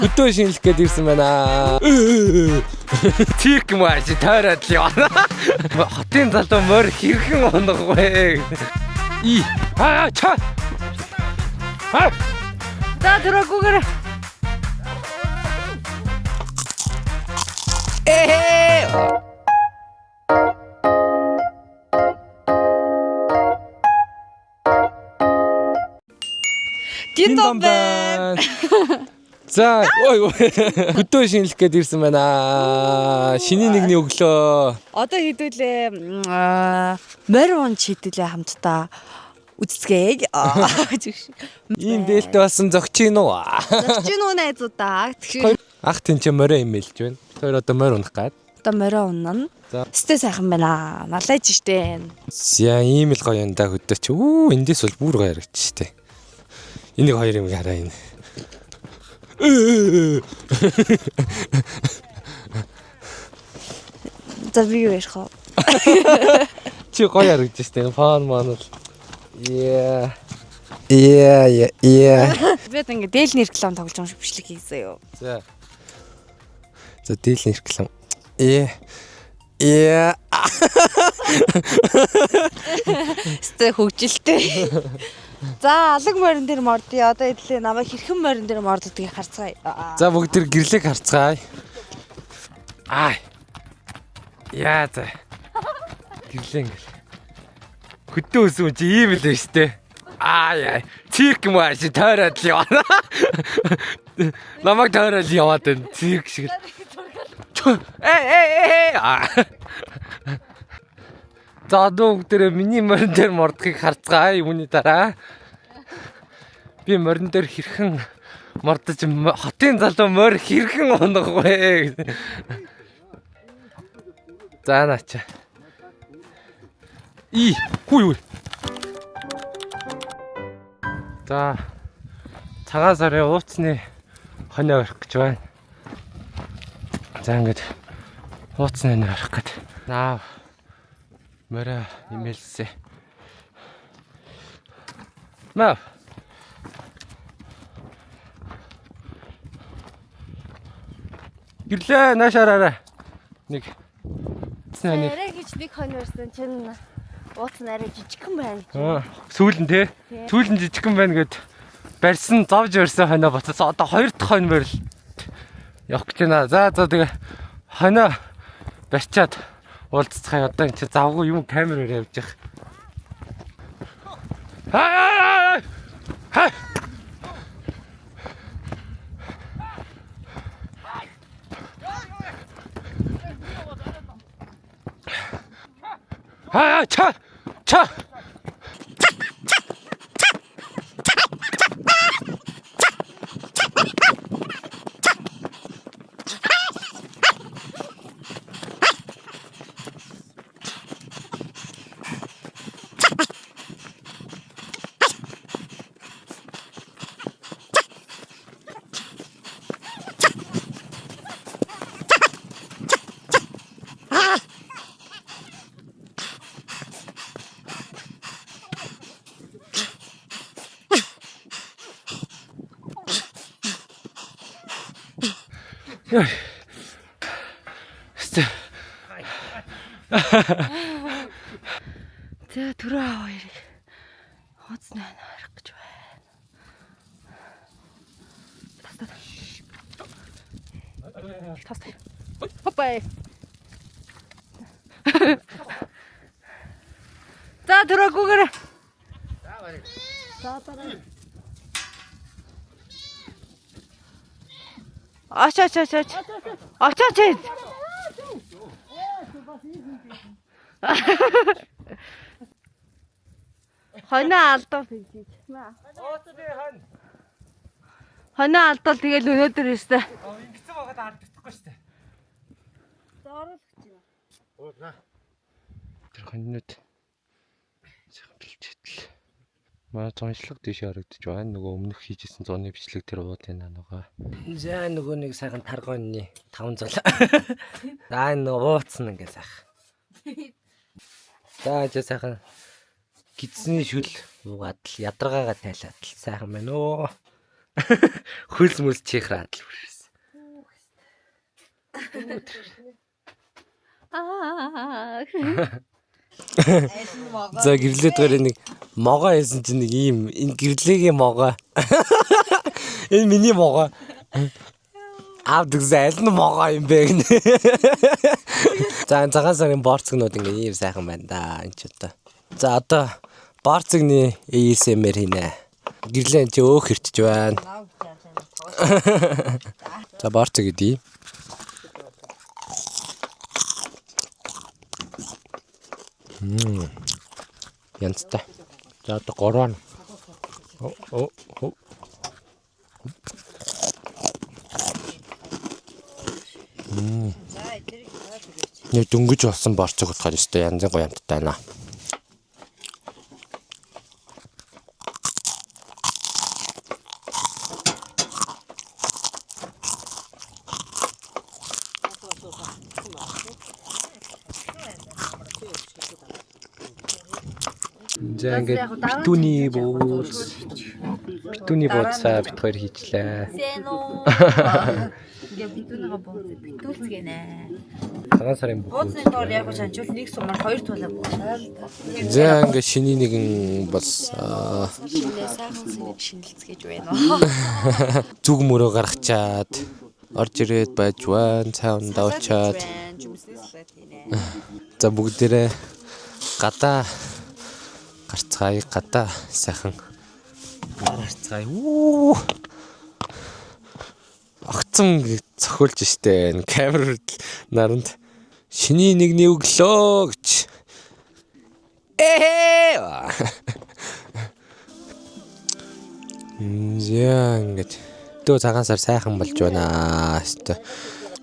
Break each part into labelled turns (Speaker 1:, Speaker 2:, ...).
Speaker 1: Өдөө шинэлэх гээд ирсэн байна. Тик маш таарад л яваа. Хотын залуу морь хэрхэн унах вэ? Ча.
Speaker 2: За дөрөвгүйгээр.
Speaker 1: Динтомбэн. За, өдөө шинэлэх гээд ирсэн байна. Шиний нэгний өглөө.
Speaker 2: Одоо хэдүүлээ морь унж хэдүүлээ хамтдаа үзцгээе.
Speaker 1: Ийм дээлтэй болсон зогч ийн үү?
Speaker 2: Зогч ийн үү найзуудаа.
Speaker 1: Ах тэнцээ морь имэлж байна. Тэр одоо морь унах гээд.
Speaker 2: Одоо морь унана. Стэй сайхан байна. Налайж штэ.
Speaker 1: Яа, ийм л гоё энэ да хөдөөч. Эндээс бол бүр гоё харагч штэ. Энийг хоёр юм хараа энэ.
Speaker 2: За би юу яах вэ?
Speaker 1: Чи гоё харагдаж штэ. Фон маань л. Yeah.
Speaker 2: Би одоо ингэ дээлний реклам тоглож байгаа юм шиг бичлэг хийсэн юу.
Speaker 1: За. За дээлний реклам.
Speaker 2: Стэй хөгжилтэй. За алаг морин дээр мордё. Одоо идлээ намайг хэрхэн морин дээр морддгийг харцгаая.
Speaker 1: За бүгд тэр гэрлийг харцгаая. Яа за. Гэрлээ ингээл. Хөдөө өсвөн чи ийм л байж тээ. Цирк маш таарад л яваа. Намайг таарад л яваад байна. Цирк шиг л. За бүгд миний морин дээр мордохыг харцгаая юуны дараа. Би морин дээр хэрхэн мордож хотын залуу морь хэрхэн унах вэ? За наача. Хүй. За цагаан сарын ууцны хоноо орох гэж байна. За ингэж ууцны хоноо орох гэж. Наа морь имэлсэ. Маа. Гэрлээ наашаараа. Нэг.
Speaker 2: Арай гэж нэг хон өрсөн чинь ууц нь арай жижигхэн байна.
Speaker 1: Сүүлэн тий. Сүүлэн жижигхэн байна гэд барьсан зовж өрсөн хоноо буцаас одоо хоёр дахь хон морил явах гэж байна. За тэгээ хоноо барьчаад уулзцгаая. Одоо энэ чи завгүй юм камераар явж явах. Ча.
Speaker 2: За түрүү хоёрыг ууцны хоноо орох гэж байна. Тастай. Хоппай. За түрүүгүйгээр. За тарай. Ач. Хоноо алдав гэж. Хоноо алдвал тэгэл өнөөдөр өстэй.
Speaker 1: Ингэсэн байгаад алдчихгүй шүү дээ.
Speaker 2: Зооруулах чинь.
Speaker 1: Тэр хоньнууд сайхан бэлчээтэл. Манай зончлог тийш харагдаж байна. Нөгөө өмнөх хийжсэн зооны бичлэг тэр ууд байна нөгөө. За нөгөө нэг сайхан таргооны 5 зол. За энэ ууцсан ингээ сайхан. За сайхан гидсний шүл уугаад л ядаргаагаа тайлаад л сайхан байна оо. Хөлс мөлс чихраад л үрсэн. За гэрлээд байгаа нэг могоо яасан чинь нэг ийм энэ гэрлээгийн могоо. Энэ миний могоо. Авдагс аль нь могоо юм бэ гэнэ. За цагаан сарын борцгнууд ингээ ийм сайхан байна да энэ ч одоо. За одоо борцгны ASMR хийнэ. Гэрлээ чи өөх хэрчж байна. За борцог идий. Янцтай. За одоо 3. Нэг дөнгөж болсон борцог утгаар өстой янзын гоёмттай байна. За ингээд битүүний бууцаа бит хоёр хийчлээ.
Speaker 2: Ингээ битүүнийга битүүлцгэнэ.
Speaker 1: Цагаан сарын
Speaker 2: бууцны доор яг шанчул нэг сумаар 2 тулаа буусаад.
Speaker 1: За ингээд шиний нэгэн бас
Speaker 2: шинэ сайхан сэнийг шинэлцгээж байна.
Speaker 1: зүг мөрөө гаргачаад орж ирээд байж байна. Цаавн давчаад. За бүгдээрээ гадаа гарцгаая гадаа сайхан гарцгаая. Огцон цохиулж штэ энэ камер наранд шиний нэгний өглөө гэж. Ингээд дөө цагаан сар сайхан болж байна.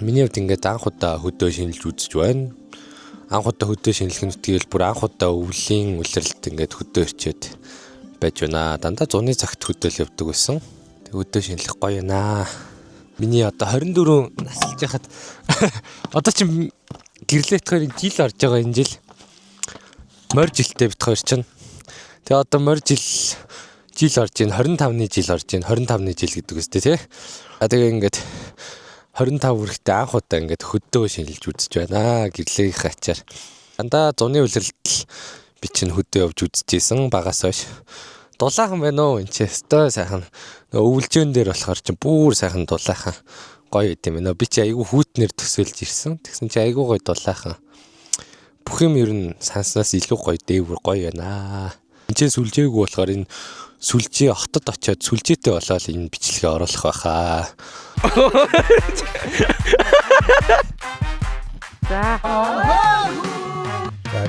Speaker 1: Миний хувьд ингээд анх удаа хөдөө шинэлж үзэж байна. Анх удаа хөдөө шинэлэх нь тэгэл бүр анх удаа өвлийн үлрэлт ингээд хөдөө ирчээд байж байна. Дандаа 100-ны цагт хөдөөл явдаг байсан. Тэг хөдөө шинэлэх гоё байна. Миний одоо 24 насалж яхад одоо чи гэрлээтгэөр жил орж байгаа энэ жил. Морь жилтэй бит хоёр чинь. Тэгээ одоо морь жил орж ийн 25-ны жил орж ийн 25-ны жил гэдэг үстэй тий. Тэгээ ингээд 25 хүрэхтэй анх удаа ингээд хөдөө шинэлж үзэж байна. Гэрлээх ачаар. Дандаа 100-ны үлрэлт би чинь хөдөө явж үзчихсэн багаас хойш. Дулаахан байна уу энэ ч өстой сайхан. Өвлжөн дээр болохоор чинь бүр сайхан дулаахан гоё идэм байна. Би чи айгүй хүүтнэр төсөөлж ирсэн. Тэгсэн чи айгүй гоё дулаахан. Бүх юм ер нь санснаас илүү гоё дээвэр гоё байна. Энд чинь сүлжээгүй болохоор энэ сүлжээ хотод очиод сүлжээтэй болоод энэ бичлэгээ оруулах байхаа. За.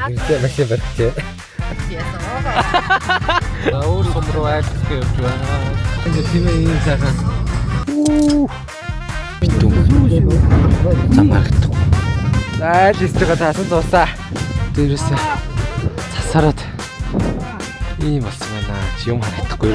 Speaker 1: Гэртээ машин барьчих. Өөр сумруу айлтж явж байна. Энд тийм ийм сайхан. Битүү. Замаардаг. За листгээ таасан дуусаа. Дээрээс засараад ийм болсон байна. Юм харагдахгүй.